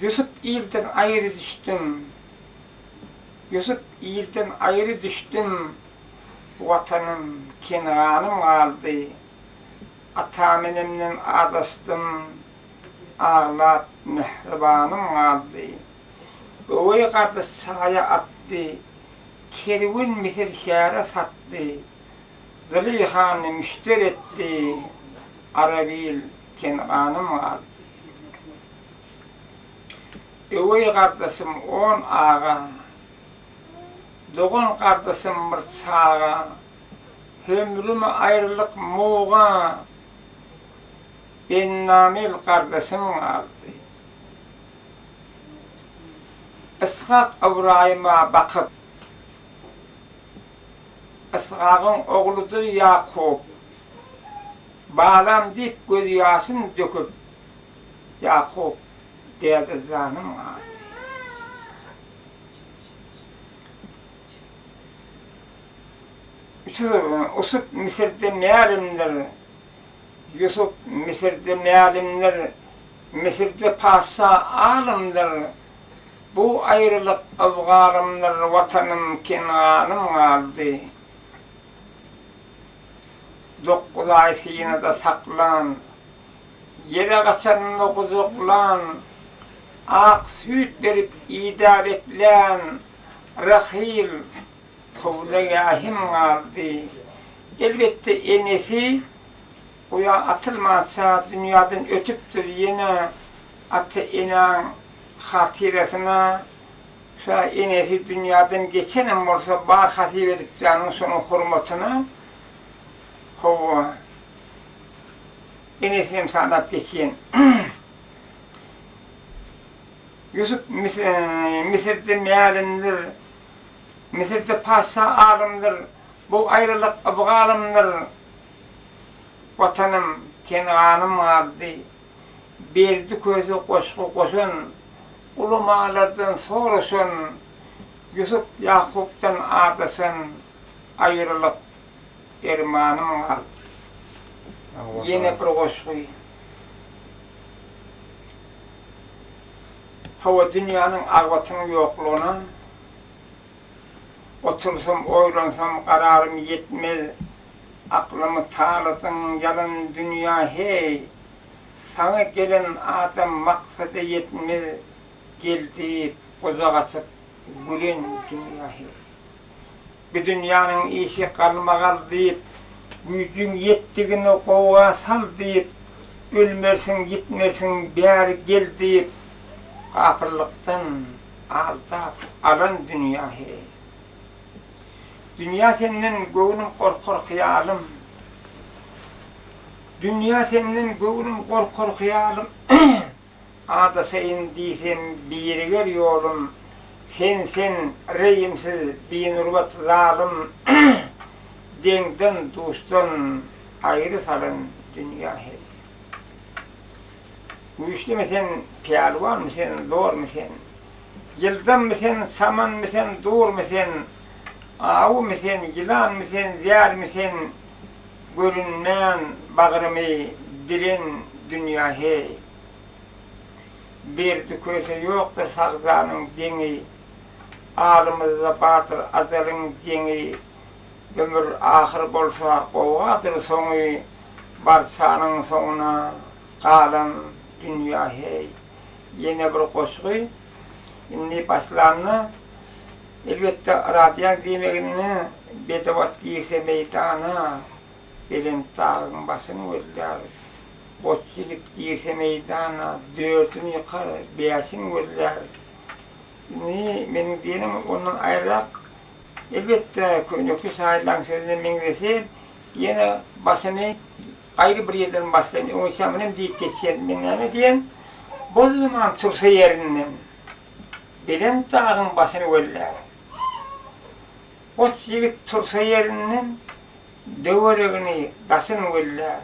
Yusuf ilden ayrı düştüm. Yusuf ilden ayrı düştüm. Vatanım, Kenanım kaldı. Atamenimden adastım. Ağlap mehribanım kaldı. Övey kardeş sahaya attı. Kervin misir şehre sattı. Züleyhan'ı müşter etti. Arabil Kenanım kaldı. Övey kardeşim 10 ağa. Doğan kardeşim mırtsağa. Ömrümü ayrılık muğa. Bennamil kardeşim kaldı. İshak İbrahim'e bakıp İshak'ın oğludur Yakup. Bağlam deyip göz yaşını döküp Yakup dedi zanım kaldı. Yusuf Mısır'da mealimdir. Yusuf Mısır'da mealimdir. Mısır'da padşah alimdir. Bu ayrılık avgarımdır. Vatanım Kenanım kaldı. 9 ay yine de saklan. Yere kaçan 9 oğlan. Ak süt verip idare etlen. Rahil Kuvvegahim kaldı. Elbette enesi oya atılmazsa dünyadan ötüptür yine atı inan hatiresine şu enesi dünyadan geçenim olsa bar hatir edip canın sonu hürmetine hova enesini sanat geçeyim. Yusuf Mısır'da mealimdir. Mısır'da padşah alimdir. Bu ayrılık abgalimdir. Vatanım Kenanım vardı. Berdi közü koşku koşun. Ulumağlardan sorusun. Yusuf Yakup'tan adasın. Ayrılık ermanım vardı. Yine bir koşku. Hava dünyanın ağvatının yokluğuna otursam, oylansam kararım yetmez. Aklımı tağladın yalın dünya hey. Sana gelen adam maksadı yetmez. Geldi uzak açıp gülen dünya hey. Bir dünyanın işi kalmagal deyip gücün yettiğini kova sal deyip ölmersin gitmersin bari gel deyip kafirlikten aldap alan dünya hey. Dünya senden göğünüm korkor hıyalım. Dünya senden göğünüm korkor hıyalım. Ada seyin diysem bir yere gel yolum. Sen reyimsiz bir nurbat zalim. Dengden dostun ayrı salın dünya hey. Güçlü mü sen, pehlivan mı sen, zor mu sen? Yıldan mı sen, saman mı sen, dur mu sen? Avu mı sen, yılan mı sen, ziyar mı sen? Görünmeyen bağrımı dilin dünya hey. Bir tüküse yoktur sağzanın deni. Ağrımızda batır azalın deni. Ömür ahir bolsa kovadır sonu. Barçanın sonuna kalan dünya hey. Yine bir koşku. Şimdi başlarına elbette radyan demekini bedavat giyse meydana belin dağın başını gözler. Botçilik giyse meydana dörtünü yıkar, beyaşını gözler. Benim diyelim ondan ayrılarak elbette köynöklü sahilen sözüne mengesi yine başını ayrı bir yerden başlayın. Onun için benim deyip geçelim. Ben diyen bu zaman tursa yerinden belin dağın başını gözler. Ot yigit tursa yerinden döveregini dasın gözler.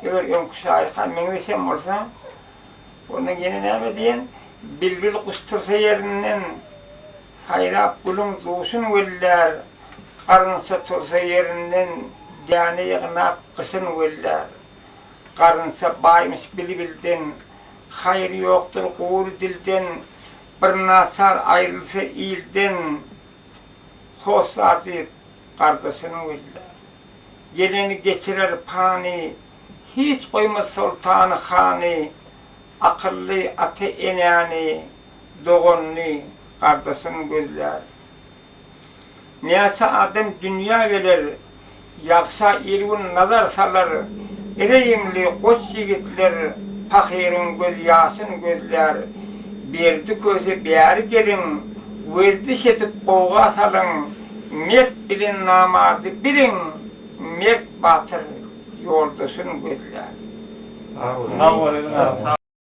Eğer yonkuşayı kalmengdesem olsa onun yine ne diyen bilbil kuş tursa yerinden sayrap gülün doğusun gözler. Karınsa tursa yerinden diyane yığınap kışın gözler. Karınsa baymış bilbilden hayır yoktur uğur dilden, bir nasar ayrılsa ilden, hoslardı kardeşinin gözler. Geleni geçirer pani, hiç koymaz sultanı hanı, akıllı ate enani, doğunlu kardeşinin gözler. Neyse adam dünya gelir, yaksa irgun nazar salar, ereyimli koç yigitler, fakirin göz yasın gözler, berdi közü beri gelin, verdi şetip koğga salın, mert bilin namardı bilin, mert batır yoldaşın gözler. Sağ olun.